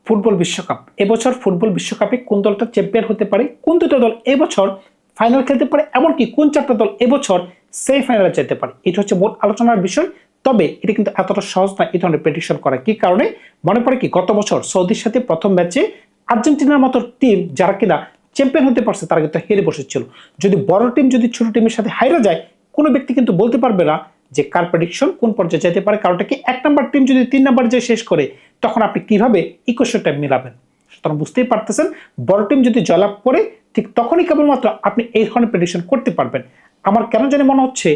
Football বিশ্বকাপ। এবছর football বিশ্বকাপে কোন দলটা চ্যাম্পিয়ন হতে পারে, কোন দুটো দল এবছর ফাইনাল খেলতে পারে, এমনকি কোন চারটা দল এবছর সেমিফাইনালে যেতে পারে, এটা হচ্ছে মূল আলোচনার বিষয়। তবে এটা কিন্তু এতটা সহজ না এই ধরনের প্রেডিকশন করা। কি কারণে? মনে পড়ে কি গত বছর সৌদির সাথে প্রথম ম্যাচে আর্জেন্টিনার মতো টিম যারা কিনা চ্যাম্পিয়ন হতে পারছে তারা কিন্তু হেরে বসেছিল। যদি বড় টিম যদি ছোট টিমের সাথে হাইরা যায়, কোনো ব্যক্তি কিন্তু বলতে পারবে না যে কার প্রেডিকশন কোন পর্যায়ে যেতে পারে। কারণটা কি, এক নাম্বার টিম যদি 3 নাম্বার যে শেষ করে, তখন আপনি কিভাবে ইকুয়েশনটা মিলাবেন? সুতরাং বুঝতেই পারতেছেন, বড় টিম যদি জয়লাভ করে ঠিক তখনই কেবলমাত্র আপনি এই ধরনের প্রেডিকশন করতে পারবেন। আমার কেন জানি মনে হচ্ছে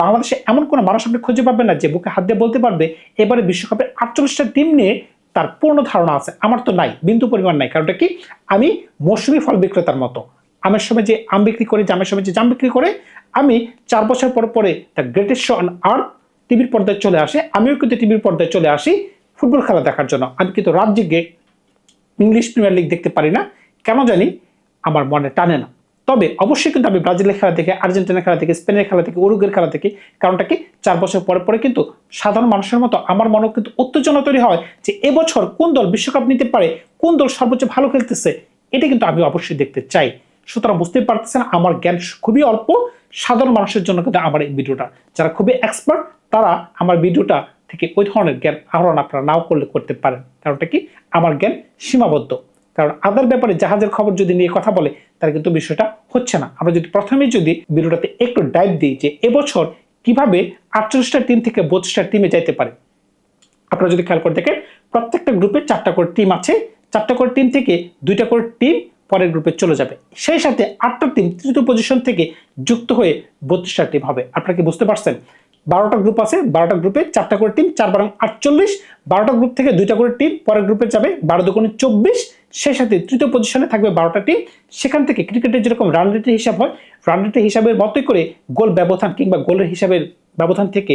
বাংলাদেশে এমন কোনো মানুষ আপনি খুঁজে পাবেন না যে বুকে হাত দিয়ে বলতে পারবে এবারে বিশ্বকাপের 48টা টিম নিয়ে তার পূর্ণ ধারণা আছে। আমার তো নাই, বিন্দু পরিমাণ নাই। কারণটা কি, আমি মৌসুমী ফল বিক্রেতার মতো। আমের সময় যে আম বিক্রি করে, জামের সময় যে জাম বিক্রি করে, আমি 4 বছর পর পরে the greatest show on earth টিভির পর্দায় চলে আসে, আমিও কিন্তু টিভির পর্দায় চলে আসি ফুটবল খেলা দেখার জন্য। আমি কিন্তু রাত জেগে ইংলিশ প্রিমিয়ার লিগ দেখতে পারি না, কেন জানি আমার মনে টানে না। তবে অবশ্যই কিন্তু আমি ব্রাজিলের খেলা থেকে, আর্জেন্টিনার খেলা থেকে, স্পেনের খেলা থেকে, উরুগুয়ের খেলা থেকে, কারণটা কি 4 বছর পরে পরে কিন্তু সাধারণ মানুষের মতো আমার মনেও কিন্তু উত্তেজনা তৈরি হয় যে এবছর কোন দল বিশ্বকাপ নিতে পারে, কোন দল সর্বোচ্চ ভালো খেলতেছে, এটা কিন্তু আমি অবশ্যই দেখতে চাই। সুতরাং বুঝতেই পারতেছেন আমার জ্ঞান খুবই অল্প। সাধারণ মানুষের জন্য কিন্তু আমার এই ভিডিওটা, যারা খুবই এক্সপার্ট তারা আমার ভিডিওটা থেকে ওই ধরনের জ্ঞান আহরণ আপনারা নাও করলে করতে পারেন। কারণটা কি, আমার জ্ঞান সীমাবদ্ধ। কারণ আদার ব্যাপারে জাহাজের খবর যদি নিয়ে কথা বলে, তার কিন্তু বিষয়টা হচ্ছে না। আমরা যদি প্রথমেই যদি ভিডিওটাতে একটু ডাইভ দিই যে এবছর কিভাবে 48টা টিম থেকে 32টা টিমে যাইতে পারে। আপনারা যদি খেয়াল করে দেখেন, প্রত্যেকটা গ্রুপে 4টা করে টিম আছে, 4টা করে টিম থেকে 2টা করে টিম পরের গ্রুপে চলে যাবে। সেই সাথে 8টা টিম তৃতীয় পজিশন থেকে যুক্ত হয়ে 32টা টিম হবে। আপনারা কি বুঝতে পারছেন? 12টা গ্রুপ আছে, 12টা গ্রুপে 4টা করে টিম, 4 বারং 48, 12টা গ্রুপ থেকে 2টা করে টিম পরের গ্রুপে যাবে, 12 দুগুণে 24। সেই সাথে তৃতীয় পজিশনে থাকবে 12টা টিম। সেখান থেকে ক্রিকেটের যেরকম রান রেটের হিসাব হয়, রান রেটের হিসাবের মতোই করে গোল ব্যবধান কিংবা গোলের হিসাবের ব্যবধান থেকে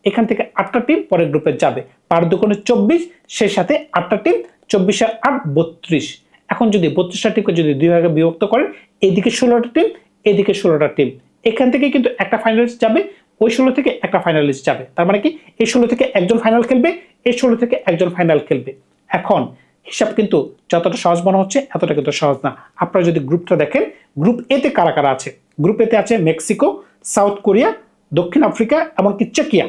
এখান থেকে 8টা টিম পরের গ্রুপে যাবে, 12 দুগুণে 24, সেই সাথে 8টা টিম, 24 আর 8 32। এখন যদি 32টা টিমকে যদি দুই ভাগে বিভক্ত করেন, এইদিকে 16টা টিম, এদিকে 16টা টিম, এখান থেকে কিন্তু একটা ফাইনালিস্ট যাবে, ওই 16 থেকে একটা ফাইনালিস্ট যাবে। তার মানে কি, এই 16 থেকে একজন ফাইনাল খেলবে, এই 16 থেকে একজন ফাইনাল খেলবে। এখন হিসাব কিন্তু যতটা সহজ মনে হচ্ছে এতটা কিন্তু সহজ না। আপনারা যদি গ্রুপটা দেখেন, গ্রুপ এতে কারা কারা আছে? গ্রুপ এতে আছে মেক্সিকো, সাউথ কোরিয়া, দক্ষিণ আফ্রিকা, এমনকি চেকিয়া।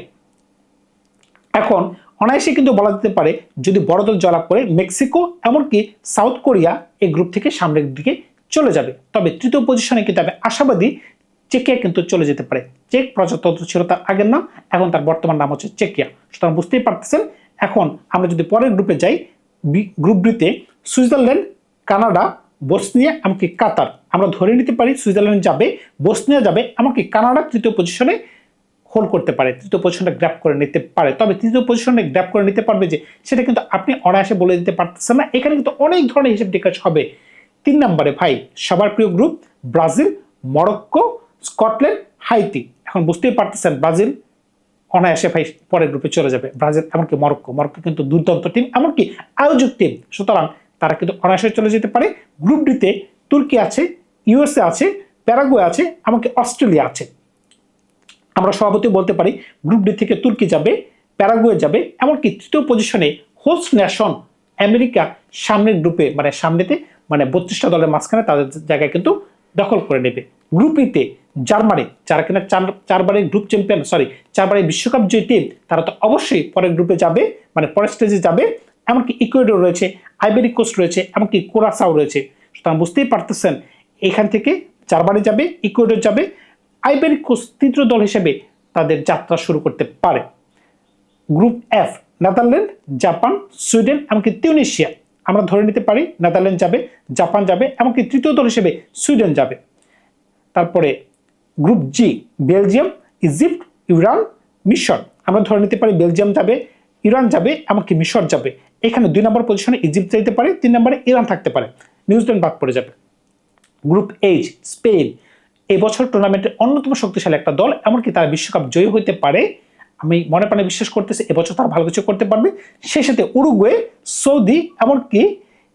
এখন অনায়াসে কিন্তু বলা যেতে পারে যদি বড় দল জয়লাভ করে, মেক্সিকো এমনকি সাউথ কোরিয়া এই গ্রুপ থেকে সামনের দিকে চলে যাবে। তবে তৃতীয় পজিশনে কিন্তু আমি আশাবাদী চেকিয়া কিন্তু চলে যেতে পারে। চেক প্রজাতন্ত্র ছিল তার আগের নাম, এখন তার বর্তমান নাম হচ্ছে চেকিয়া। সুতরাং বুঝতেই পারতেছেন। এখন আমরা যদি পরের গ্রুপে যাই, গ্রুপ বিতে সুইজারল্যান্ড, কানাডা, বসনিয়া, এমনকি কাতার। আমরা ধরে নিতে পারি সুইজারল্যান্ড যাবে, বসনিয়া যাবে, এমনকি কানাডা তৃতীয় পজিশনে হোল্ড করতে পারে, তৃতীয় পজিশনটা গ্র্যাব করে নিতে পারে। তবে তৃতীয় পজিশনে গ্র্যাব করে নিতে পারবে যে, সেটা কিন্তু আপনি অনায়াসে বলে দিতে পারতেছেন না। এখানে কিন্তু অনেক ধরনের হিসেব নিকাশ হবে। 3 নম্বরে ভাই সবার প্রিয় group Brazil, Morocco, Scotland, Haiti. এখন বুঝতেই পারতেছেন ব্রাজিল অনায়াসে ভাই পরের গ্রুপে চলে যাবে। ব্রাজিল এমনকি মরক্কো, মরক্কো কিন্তু দুর্দান্ত টিম, এমনকি আয়োজক টিম। সুতরাং তারা কিন্তু অনায়াসে চলে যেতে পারে। গ্রুপ ডিতে তুর্কি আছে, ইউএসএ আছে, প্যারাগুয়ে আছে, এমনকি অস্ট্রেলিয়া আছে। আমরা সভাপতি বলতে পারি গ্রুপ ডি থেকে তুর্কি যাবে, প্যারাগুয়ে যাবে, এমনকি তৃতীয় পজিশনে হোস্ট নেশন আমেরিকা সামনের গ্রুপে, মানে সামনেতে, মানে 32টা দলের মাঝখানে তাদের জায়গায় কিন্তু দখল করে নেবে। গ্রুপ ইতে জার্মানি, যারা কিনা চারবারের গ্রুপ চ্যাম্পিয়ন, সরি 4বারের বিশ্বকাপ যে টিম, তারা তো অবশ্যই পরের গ্রুপে যাবে, মানে পরের স্টেজে যাবে। এমনকি ইকুয়েডর রয়েছে, আইবেরি কোস্ট রয়েছে, এমনকি কুরাসাও রয়েছে। সুতরাং বুঝতেই পারতেছেন এখান থেকে জার্মানি যাবে, ইকুয়েডর যাবে, আইবেরি কোস্ট তৃতীয় দল হিসেবে তাদের যাত্রা শুরু করতে পারে। Group F Netherland, Japan, Sweden, এমনকি তিউনিসিয়া। আমরা ধরে নিতে পারি নেদারল্যান্ড যাবে, জাপান যাবে, এমনকি তৃতীয় দল হিসেবে সুইডেন যাবে। তারপরে গ্রুপ জি বেলজিয়াম, ইজিপ্ট, ইরান, মিশর। আমরা ধরে নিতে পারি বেলজিয়াম যাবে, ইরান যাবে, এমনকি মিশর যাবে। এখানে 2 নম্বর পজিশনে ইজিপ্ট যেতে পারে, 3 নম্বরে ইরান থাকতে পারে, নিউজিল্যান্ড বাদ পড়ে যাবে। গ্রুপ এইচ স্পেন এবছর টুর্নামেন্টের অন্যতম শক্তিশালী একটা দল, এমনকি তারা বিশ্বকাপ জয়ী হইতে পারে। আমি মনে প্রাণে বিশ্বাস করতেছি এবছর তারা ভালো কিছু করতে পারবে। সেই সাথে উরুগুয়ে, সৌদি, এমনকি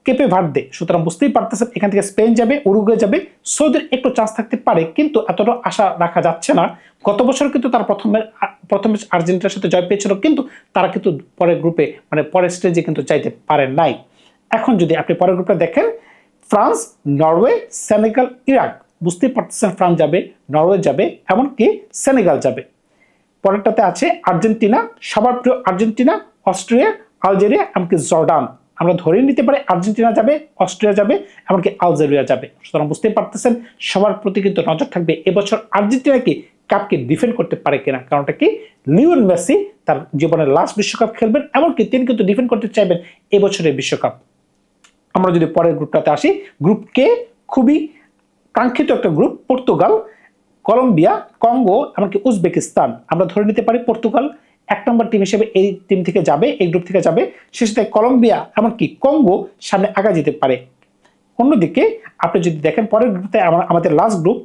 কেপে ভার্দে। সুতরাং বুঝতেই পারতেছেন এখান থেকে স্পেন যাবে, উরুগুয়ে যাবে, সৌদির একটু চান্স থাকতে পারে, কিন্তু এতটা আশা রাখা যাচ্ছে না। গত বছর কিন্তু তারা প্রথমে আর্জেন্টিনার সাথে জয় পেয়েছিল, কিন্তু তারা কিন্তু পরের গ্রুপে, মানে পরের স্টেজে কিন্তু চাইতে পারে নাই। এখন যদি আপনি পরের গ্রুপে দেখেন, ফ্রান্স, নরওয়ে, সেনেগাল, ইরাক, বুঝতেই পারতেছেন ফ্রান্স যাবে, নরওয়ে যাবে, এমনকি সেনেগাল যাবে। পরেরটাতে আছে আর্জেন্টিনা, সবার প্রিয় আর্জেন্টিনা, অস্ট্রিয়া, আলজেরিয়া, এমনকি জর্ডান। আমরা ধরে নিতে পারি আর্জেন্টিনা যাবে, অস্ট্রিয়া যাবে, এমনকি আলজেরিয়া যাবে। সুতরাং বুঝতেই পারতেছেন সবার প্রতি কিন্তু নজর থাকবে এবছর আর্জেন্টিনা কি কাপকে ডিফেন্ড করতে পারে কিনা। কারণটা কি, লিওনেল মেসি তার জীবনের লাস্ট বিশ্বকাপ খেলবেন, এমনকি তিনি কিন্তু ডিফেন্ড করতে চাইবেন এবছরের বিশ্বকাপ। আমরা যদি পরের গ্রুপটাতে আসি, গ্রুপ কে খুবই কাঙ্ক্ষিত একটা গ্রুপ, পর্তুগাল, কলম্বিয়া, কঙ্গো, এমনকি উজবেকিস্তান। আমরা ধরে নিতে পারি পর্তুগাল 1 নম্বর টিম হিসেবে এই টিম থেকে যাবে, এই গ্রুপ থেকে যাবে। সেই সাথে কলম্বিয়া এমনকি কঙ্গো সামনে আগা যেতে পারে। অন্যদিকে আপনি যদি দেখেন পরের গ্রুপে আমাদের last group,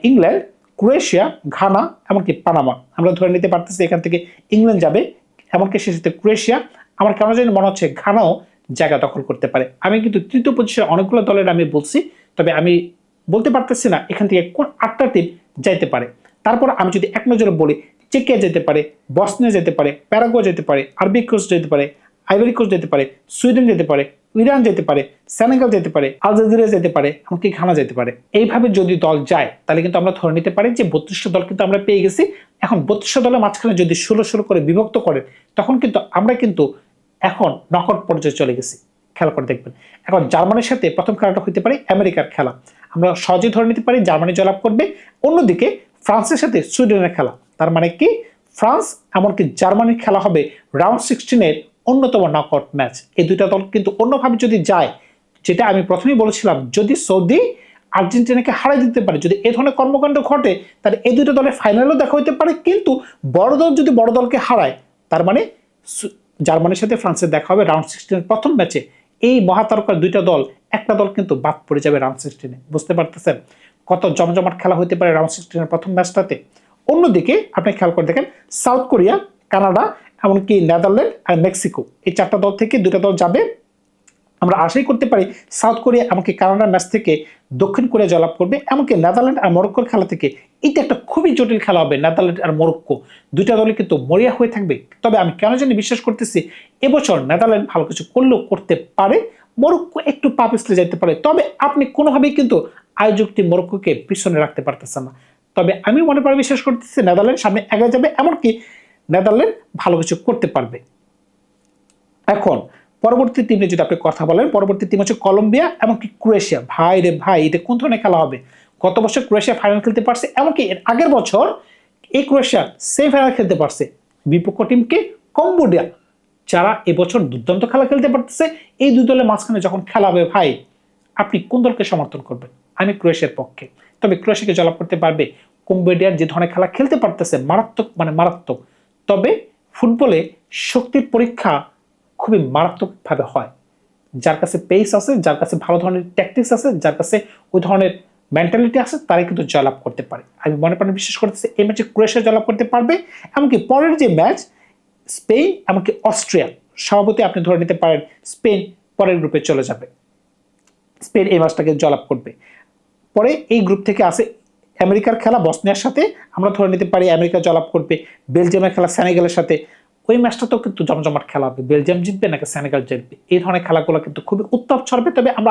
England, Croatia, Ghana, এমনকি পানামা। আমরা ধরে নিতে পারতেছি এখান থেকে ইংল্যান্ড যাবে, এমনকি সেই সাথে ক্রোয়েশিয়া। আমার কেন জানি মনে হচ্ছে ঘানাও জায়গা দখল করতে পারে। আমি কিন্তু তৃতীয় পজিশনে অনেকগুলো দলের আমি বলছি, তবে আমি বলতে পারতেছি না এখান থেকে কোন 8টা টিম যাইতে পারে। তারপর আমি যদি এক নজরে বলি, চেকিয়া যেতে পারে, বসনিয়া যেতে পারে, প্যারাগুয়ে যেতে পারে, আরবি কোস্ট যেতে পারে, আইভরি কোস্ট যেতে পারে, সুইডেন যেতে পারে, ইরান যেতে পারে, সেনেগাল যেতে পারে, আলজেরিয়া যেতে পারে, এমনকি ঘানা যেতে পারে। এইভাবে যদি দল যায় তাহলে কিন্তু আমরা ধরে নিতে পারি যে 32টা দল কিন্তু আমরা পেয়ে গেছি। এখন 32টা দলের মাঝখানে যদি 16 করে বিভক্ত করে, তখন কিন্তু আমরা কিন্তু এখন নকআউট পর্যায়ে চলে গেছি। খেলা করে দেখবেন। এখন জার্মানির সাথে প্রথম খেলাটা হতে পারে আমেরিকার খেলা, আমরা সহজেই ধরে নিতে পারি জার্মানি জয়লাভ করবে। অন্যদিকে ফ্রান্সের সাথে সুইডেনের খেলা, তার মানে কি ফ্রান্স এমনকি জার্মানির খেলা হবে রাউন্ড 16-এর অন্যতম নকআউট ম্যাচ। এই দুইটা দল কিন্তু অন্যভাবে যদি যায়, যেটা আমি প্রথমেই বলেছিলাম, যদি সৌদি আর্জেন্টিনাকে হারাই দিতে পারে, যদি এই ধরনের কর্মকাণ্ড ঘটে, তাহলে এই দুটো দলের ফাইনালও দেখা হতে পারে। কিন্তু বড় দল যদি বড় দলকে হারায়, তার মানে জার্মানির সাথে ফ্রান্সের দেখা হবে রাউন্ড 16-এর প্রথম ম্যাচে। এই মহাতারকার দুইটা দল, একটা দল কিন্তু বাদ পড়ে যাবে রাউন্ড 16-এ। বুঝতে পারতেছেন কত জমজমাট খেলা হতে পারে রাউন্ড 16-এর প্রথম ম্যাচটাতে। অন্যদিকে আপনি খেয়াল করে দেখেন, সাউথ কোরিয়া, কানাডা, এমনকি নেদারল্যান্ড আর মেক্সিকো, এই 4টা দল থেকে 2টা দল যাবে। আমরা আশাই করতে পারি সাউথ কোরিয়া এমনকি কানাডার ম্যাচ থেকে দক্ষিণ কোরিয়া জয়লাভ করবে, এমনকি নেদারল্যান্ড আর মরক্কোর খেলা থেকে এটা একটা খুবই জটিল খেলা হবে। নেদারল্যান্ড আর মরক্কো দুইটা দলই কিন্তু মরিয়া হয়ে থাকবে। তবে আমি কেন জানি বিশ্বাস করতেছি এবছর নেদারল্যান্ড ভালো কিছু করলেও করতে পারে, মরক্কো একটু পা পিছলে যেতে পারে। তবে আপনি কোনোভাবেই কিন্তু আয়োজক টিম মরক্কোকে পিছনে রাখতে পারতেছেন না। তবে আমি মনে করি বিশ্বাস করতেছি নেদারল্যান্ড সামনে এগিয়ে যাবে, এমনকি নেদারল্যান্ড ভালো কিছু করতে পারবে। এখন পরবর্তী টিমে যদি আপনি কথা বলেন, পরবর্তী টিম হচ্ছে কলম্বিয়া এমনকি ক্রোয়েশিয়া। ভাই রে ভাই, এটা কোন ধরনের খেলা হবে! গত বছর ক্রোয়েশিয়া ফাইনাল খেলতে পারছে, এমনকি এর আগের বছর এই ক্রোয়েশিয়া সেমিফাইনাল খেলতে পারছে বিপক্ষ টিমকে কম্বোডিয়া, যারা এবছর দুর্দান্ত খেলা খেলতে পারতেছে। এই দুই দলের মাঝখানে যখন খেলা হবে, ভাই আপনি কোন দলকে সমর্থন করবেন? আমি ক্রোয়েশিয়ার পক্ষে। তবে ক্রোয়েশিয়াকে জয়লাভ করতে পারবে। কম্বোডিয়ার যে ধরনের খেলা খেলতে পারতেছে মারাত্মক, মানে মারাত্মক। তবে ফুটবলে শক্তির পরীক্ষা খুবই মারাত্মকভাবে হয়। যার কাছে পেস আছে, যার কাছে ভালো ধরনের ট্যাকটিক্স আছে, যার কাছে ওই ধরনের মেন্টালিটি আছে, তারাই কিন্তু জয়লাভ করতে পারে। আমি মনে প্রাণে বিশ্বাস করতেছি এই ম্যাচে ক্রোয়েশিয়া জয়লাভ করতে পারবে। এমনকি পরের যে ম্যাচ স্পেন এমনকি অস্ট্রিয়া, সভাপতি আপনি ধরে নিতে পারেন স্পেন পরের গ্রুপে চলে যাবে, স্পেন এই ম্যাচটাকে জয়লাভ করবে। পরে এই গ্রুপ থেকে আসে আমেরিকার খেলা বসনিয়ার সাথে, আমরা ধরে নিতে পারি আমেরিকা জয়লাভ করবে। বেলজিয়ামের খেলা সেনেগালের সাথে, ওই ম্যাচটাতেও কিন্তু জমজমাট খেলা হবে, বেলজিয়াম জিতবে নাকি সেনেগাল জিতবে। এই ধরনের খেলাগুলো কিন্তু খুবই উত্তাপ ছড়বে। তবে আমি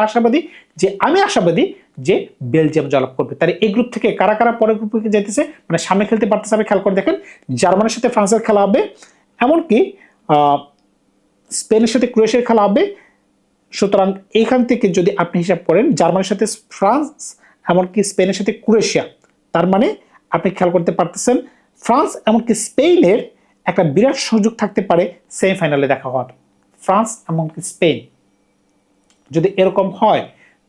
আশাবাদী যে বেলজিয়াম জয়লাভ করবে। তাহলে এই গ্রুপ থেকে কারা কারা পরের গ্রুপে যেতেছে, মানে সামনে খেলতে পারতেছে, আমি খেয়াল করে দেখেন জার্মানির সাথে ফ্রান্সের খেলা হবে, এমনকি স্পেনের সাথে ক্রোয়েশিয়ার খেলা হবে। সুতরাং এইখান থেকে যদি আপনি হিসাব করেন জার্মানির সাথে ফ্রান্স এমনকি স্পেনের সাথে ক্রোয়েশিয়া, তার মানে আপনি খেয়াল করতে পারতেছেন ফ্রান্স এমনকি স্পেনের একটা বিরাট সুযোগ থাকতে পারে সেমিফাইনালে দেখা হওয়ার। ফ্রান্স এমনকি স্পেন যদি এরকম হয়,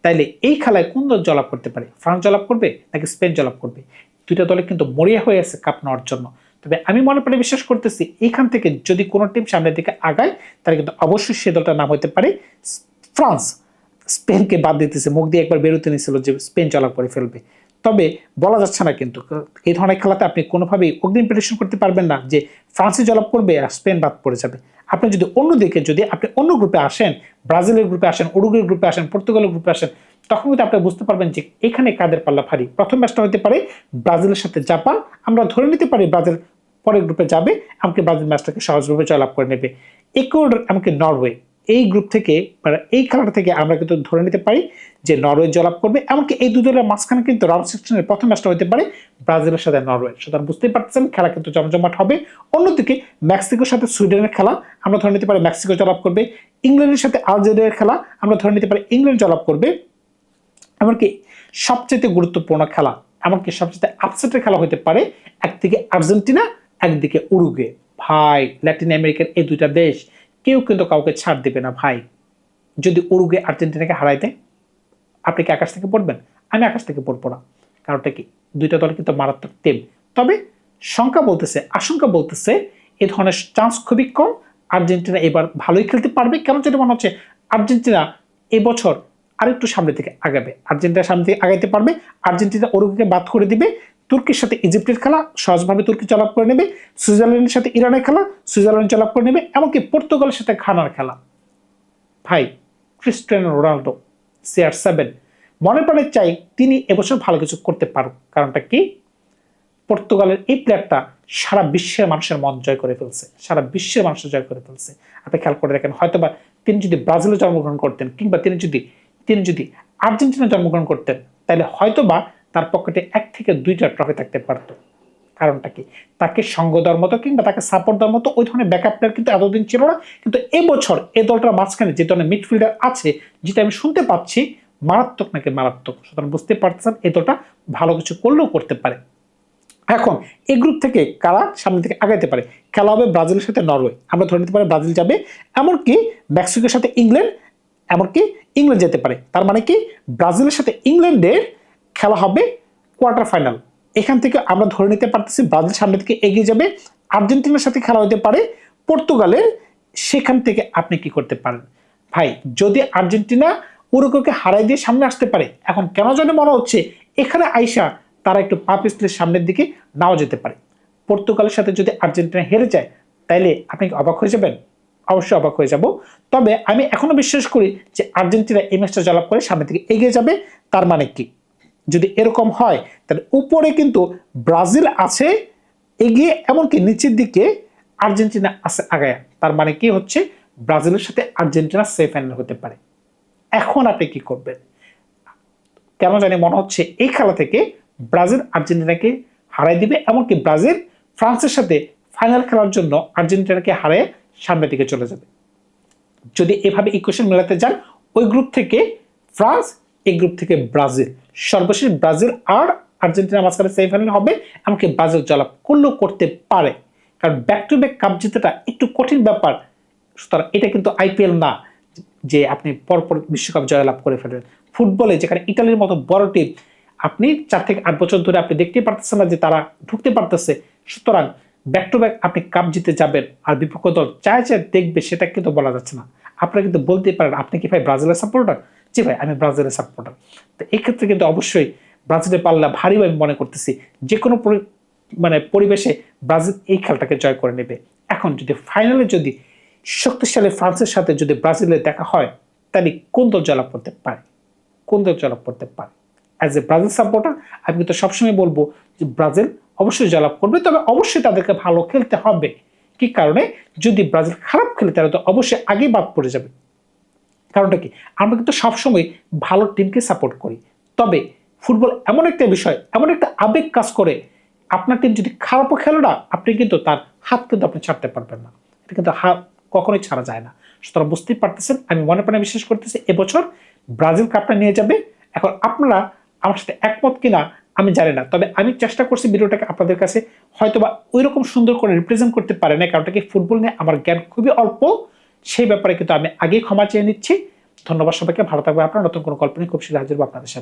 তাইলে এই খেলায় কোন দল জয়লাভ করতে পারে? ফ্রান্স জয়লাভ করবে নাকি স্পেন জয়লাভ করবে? দুইটা দলে কিন্তু মরিয়া হয়ে আছে কাপ নেওয়ার জন্য। তবে আমি মনে প্রাণে বিশ্বাস করতেছি এইখান থেকে যদি কোনো টিম সামনের দিকে আগায়, তাহলে কিন্তু অবশ্যই সে দলটার নাম হতে পারে ফ্রান্স। স্পেনকে বাদ দিতেছে, মুখ দিয়ে একবার বেরোতে নিয়েছিল যে স্পেন জয়লাভ করে ফেলবে। তবে বলা যাচ্ছে না, কিন্তু এই ধরনের খেলাতে আপনি কোনোভাবেই অগ্রিম প্রেডিকশন করতে পারবেন না যে ফ্রান্সে জয়লাভ করবে আর স্পেন বাদ পড়ে যাবে। আপনি যদি অন্যদিকে যদি আপনি অন্য গ্রুপে আসেন, ব্রাজিলের গ্রুপে আসেন, উরুগুয়ের গ্রুপে আসেন, পর্তুগালের গ্রুপে আসেন, তখন কিন্তু আপনি বুঝতে পারবেন যে এখানে কাদের পাল্লা ভারী। প্রথম ম্যাচটা হতে পারে ব্রাজিলের সাথে জাপান, আমরা ধরে নিতে পারি ব্রাজিল পরের গ্রুপে যাবে, এমনকি ব্রাজিল ম্যাচটাকে সহজ গ্রুপে জয়লাভ করে নেবে। ইকুয়েডর এমনকি নরওয়ে, এই গ্রুপ থেকে এই খেলাটা থেকে আমরা কিন্তু ধরে নিতে পারি যে নরওয়ে জয়লাভ করবে। এমনকি এই দুই দলের মাঝখানে কিন্তু রাউন্ড 16-এর প্রথম ম্যাচটা হতে পারে ব্রাজিলের সাথে নরওয়ে। সুতরাং বুঝতেই পারছেন খেলা কিন্তু জমজমাট হবে। অন্যদিকে মেক্সিকোর সাথে সুইডেনের খেলা আমরা ধরে নিতে পারি মেক্সিকো জয়লাভ করবে। ইংল্যান্ডের সাথে আলজেরিয়ার খেলা আমরা ধরে নিতে পারি ইংল্যান্ড জয়লাভ করবে। এমনকি সবচেয়ে গুরুত্বপূর্ণ খেলা, এমনকি সবচেয়ে আপসেটের খেলা হতে পারে একদিকে আর্জেন্টিনা, একদিকে উরুগুয়ে। ভাই ল্যাটিন আমেরিকার এই দুইটা দেশ কেউ কিন্তু কাউকে ছাড় দেবে না ভাই। যদি উরুগুয়ে আর্জেন্টিনাকে হারাই দেয়, আপনি কি আকাশ থেকে পড়বেন? আমি আকাশ থেকে পড়বো না। কারণটা কি, দুইটা দল কিন্তু মারাত্মক টিম। তবে আশঙ্কা বলতেছে এই ধরনের চান্স খুবই কম। আর্জেন্টিনা এবার ভালোই খেলতে পারবে। কেন যেটা মনে হচ্ছে আর্জেন্টিনা এবছর আরেকটু সামনে থেকে আগাবে, আর্জেন্টিনা সামনে থেকে আগাইতে পারবে। আর্জেন্টিনা উরুগুয়েকে বাদ করে দিবে। তুর্কির সাথে ইজিপ্টের খেলা সহজভাবে তুর্কি জয়লাভ করে নেবে। সুইজারল্যান্ডের সাথে ইরানের খেলা সুইজারল্যান্ড জয়লাভ করে নেবে। এমনকি পর্তুগালের সাথে ঘানার খেলা, ভাই ক্রিস্টিয়ানো রোনালদো CR7 মনে প্রাণে চাই তিনি এবছর ভালো কিছু করতে পারুক। কারণটা কি, পর্তুগালের এই প্লেয়ারটা সারা বিশ্বের মানুষের মন জয় করে ফেলছে, সারা বিশ্বের মানুষের জয় করে ফেলছে। আপনি খেয়াল করে দেখেন, হয়তোবা তিনি যদি ব্রাজিলে জন্মগ্রহণ করতেন কিংবা তিনি যদি আর্জেন্টিনা জন্মগ্রহণ করতেন, তাহলে হয়তোবা তার পকেটে 1 থেকে 2টা ট্রফি থাকতে পারত। কারণটা কি, তাকে সঙ্গ দেওয়ার মতো কিংবা তাকে সাপোর্ট দেওয়ার মতো ওই ধরনের ব্যাকআপ প্লেয়ার কিন্তু এতদিন ছিল না। কিন্তু এবছর এই দলটার মাঝখানে যে ধরনের মিডফিল্ডার আছে, যেটা আমি শুনতে পাচ্ছি মারাত্মক নাকি মারাত্মক। সুতরাং বুঝতে পারছেন এই দলটা ভালো কিছু করলেও করতে পারে। এখন এই গ্রুপ থেকে কারা সামনে থেকে আগাইতে পারে, খেলা হবে ব্রাজিলের সাথে নরওয়ে। আমরা ধরে নিতে পারি ব্রাজিল যাবে। এমনকি মেক্সিকোর সাথে ইংল্যান্ড, এমনকি ইংল্যান্ড যেতে পারে। তার মানে কি, ব্রাজিলের সাথে ইংল্যান্ডের খেলা হবে কোয়ার্টার ফাইনাল। এখান থেকে আমরা ধরে নিতে পারতেছি ব্রাজিল সামনে থেকে এগিয়ে যাবে। আর্জেন্টিনার সাথে খেলা হতে পারে পর্তুগালের। সেখান থেকে আপনি কি করতে পারেন ভাই, যদি আর্জেন্টিনা উরুগুয়েকে হারাই দিয়ে সামনে আসতে পারে, এখন কেন জানি মনে হচ্ছে এখানে আইসা তারা একটু পা পিছলে সামনের দিকে নাও যেতে পারে। পর্তুগালের সাথে যদি আর্জেন্টিনা হেরে যায়, তাইলে আপনি কি অবাক হয়ে যাবেন? অবশ্যই অবাক হয়ে যাব। তবে আমি এখনো বিশ্বাস করি যে আর্জেন্টিনা এই ম্যাচটা জয়লাভ করে সামনের দিকে এগিয়ে যাবে। তার মানে কি, যদি এরকম হয় তাহলে উপরে কিন্তু ব্রাজিল আছে এগিয়ে, এমনকি নিচের দিকে আর্জেন্টিনা আছে আগায়া। তার মানে কি হচ্ছে, ব্রাজিলের সাথে আর্জেন্টিনা সেমিফাইনাল হতে পারে। এখন আপনি কি করবেন? কেন জানি মনে হচ্ছে এই খেলা থেকে ব্রাজিল আর্জেন্টিনাকে হারাই দিবে। এমনকি ব্রাজিল ফ্রান্সের সাথে ফাইনাল খেলার জন্য আর্জেন্টিনাকে হারিয়ে সামনের দিকে চলে যাবে। যদি এভাবে ইকুয়েশন মেলাতে যান, ওই গ্রুপ থেকে ফ্রান্স, এই গ্রুপ থেকে ব্রাজিল, সর্বশেষ ব্রাজিল আর আর্জেন্টিনার মাঝখানে সেমিফাইনাল হবে। এমনকি ব্রাজিল জয়লাভ করলেও করতে পারে, কারণ ব্যাক টু ব্যাক কাপ জেতাটা একটু কঠিন ব্যাপার। সুতরাং এটা কিন্তু IPL না যে আপনি পরপর বিশ্বকাপ জয়লাভ করে ফেলবেন। ফুটবলে যেখানে ইতালির মতো বড় টিম, আপনি 4 থেকে 8 বছর ধরে আপনি দেখতেই পারতেছেন না যে তারা ঢুকতে পারতেছে। সুতরাং ব্যাক টু ব্যাক আপনি কাপ জিতে যাবেন আর বিপক্ষ দল চায় দেখবে, সেটা কিন্তু বলা যাচ্ছে না। আপনারা কিন্তু বলতেই পারেন আপনি কি ভাই ব্রাজিলের সাপোর্টার? জি ভাই, আমি ব্রাজিলের সাপোর্টার। তো এই ক্ষেত্রে কিন্তু অবশ্যই ব্রাজিলের পাল্লা ভারী আমি মনে করতেছি। যে কোনো পরিবেশে ব্রাজিল এই খেলাটাকে জয় করে নেবে। এখন যদি ফাইনালে যদি শক্তিশালী ফ্রান্সের সাথে যদি ব্রাজিলের দেখা হয়, তাহলে কোন দল জয়লাভ করতে পারে? অ্যাজ এ ব্রাজিল সাপোর্টার আমি কিন্তু সবসময় বলবো যে ব্রাজিল অবশ্যই জয়লাভ করবে। তবে অবশ্যই তাদেরকে ভালো খেলতে হবে। কি কারণে, যদি ব্রাজিল খারাপ খেলে তাহলে তো অবশ্যই আগেই বাদ পড়ে যাবে। কারণটা কি, আমরা কিন্তু সবসময় ভালো টিমকে সাপোর্ট করি। তবে ফুটবল এমন একটা বিষয়, এমন একটা আবেগ কাজ করে, আপনার টিম যদি খারাপও খেলে না, আপনি কিন্তু তার হাত কিন্তু আপনি ছাড়তে পারবেন না। এটা কিন্তু হাত কখনোই ছাড়া যায় না। সুতরাং বুঝতেই পারতেছেন, আমি মনে প্রাণে বিশ্বাস করতেছি এবছর ব্রাজিল কাপটা নিয়ে যাবে। এখন আপনারা আমার সাথে একমত কিনা আমি জানি না, তবে আমি চেষ্টা করছি ভিডিওটাকে আপনাদের কাছে হয়তোবা ওই রকম সুন্দর করে রিপ্রেজেন্ট করতে পারে না, কারণটা কি ফুটবল নিয়ে আমার জ্ঞান খুবই অল্প। সেই ব্যাপারে কিন্তু আমি আগেই ক্ষমা চেয়ে নিচ্ছি। ধন্যবাদ সবাইকে, ভালো থাকবে আপনারা। নতুন কোনো গল্প নিয়ে খুব শীঘ্র হাজির হবো আপনাদের সাথে।